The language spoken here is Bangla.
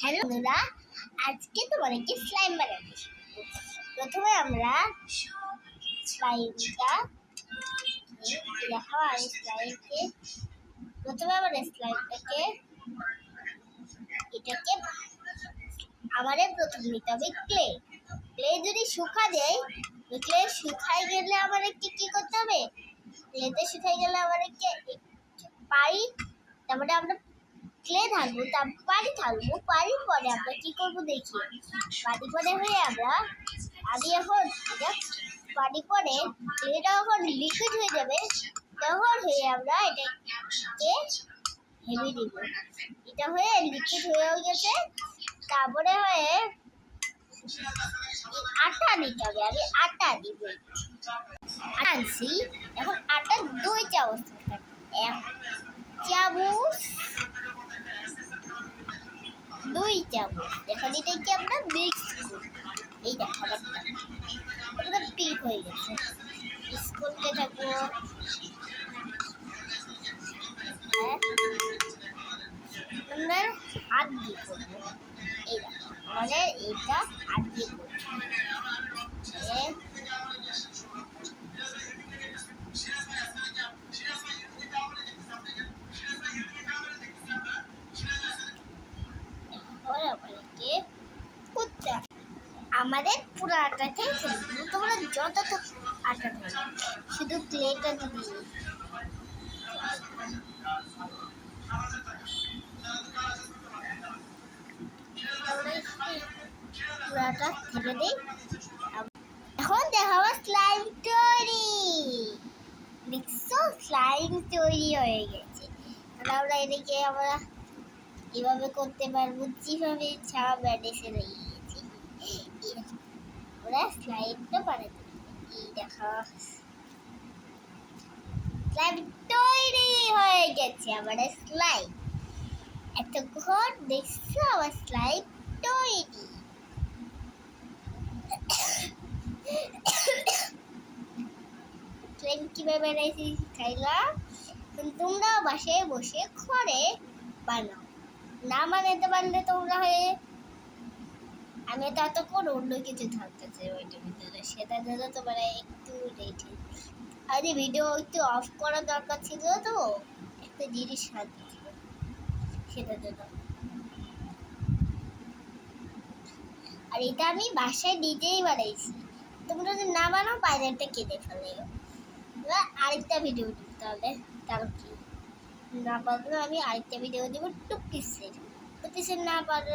হ্যালো বন্ধুরা, আজকে তোমাদেরকে স্লাইম বানাতে শিখবো। প্রথমে আমরা স্লাইমটা দেখো আর স্লাইমকে প্রথমে আমরা স্লাইমটাকে এটাকে আমাদের প্রথম নিতে হবে ক্লে। ক্লে যদি শুকা যায়, ক্লে শুকাই গেলে আমাদেরকে কি করতে হবে? ক্লেতে শুকাই গেলে আমাদেরকে পানি, তারপরে আমরা ক্লে ঢালবো, তারপর পানি ঢালবো, পানির পরে আমরা কি করবো দেখি। পানি পরে হয়ে আমরা এখন এটা পানি পরে ক্লেটা যখন লিকুইড হয়ে যাবে তখন হয়ে আমরা এটাকে হেভি দিব। এটা হয়ে লিকুইড হয়ে গেছে, তারপরে হয়ে আটা দিতে হবে। আমি আটা দিব, আনছি। এখন আটা 2 চামচ, 1 চামচ, 2 চামচ। এখন এটাকে আমরা মিক্স করি। এই দেখো আমাদের পিক হয়ে গেছে, মিক্স করতে থাকবো। আমরা হাত দিয়ে করবো। এই দেখো আমাদের এটা হাত দিয়ে করবো। আমাদের পুরো আটাটাই ফেলবো, তোমরা যত আটা ফেলো, শুধু ক্লেটা দিবি। পুরাটা ফেলে দিই। এখন দেখাবো স্লাইম তৈরি। দেখছো স্লাইম তৈরি হয়ে গেছে। আমরা এদিকে আমরা এভাবে করতে পারবো, যেভাবে ছাড়া ব্যাটে ফেলে গিয়েছি। আমরা স্লাইমটা বানাতে এই দেখা স্লাইম তৈরি হয়ে গেছে। আমাদের স্লাইম এতক্ষণ দেখছো আমার স্লাইম তৈরি। স্লাইম কিভাবে বানাইছি শিখাইলাম, তোমরা বাসায় বসে ঘরে বানাও। না বানাতে পারলে তোমরা হয়ে আমি তো এতক্ষণ অন্য কিছু থাকতেছে ওইটার ভিতরে, সেটার জন্য তোমরা একটু রেখে আর ভিডিও একটু অফ করা দরকার ছিল, তো একটা জিনিস শান্তি ছিল সেটার জন্য। আর এটা আমি বাসায় নিজেই বানাইছি। তোমরা যদি না বানাও বাইরেটা কিনে ফেলে। আরেকটা ভিডিও দিতে হবে, কারণ কি না পারলে আমি আরেকটা ভিডিও দেবো টুকিসের না পারলে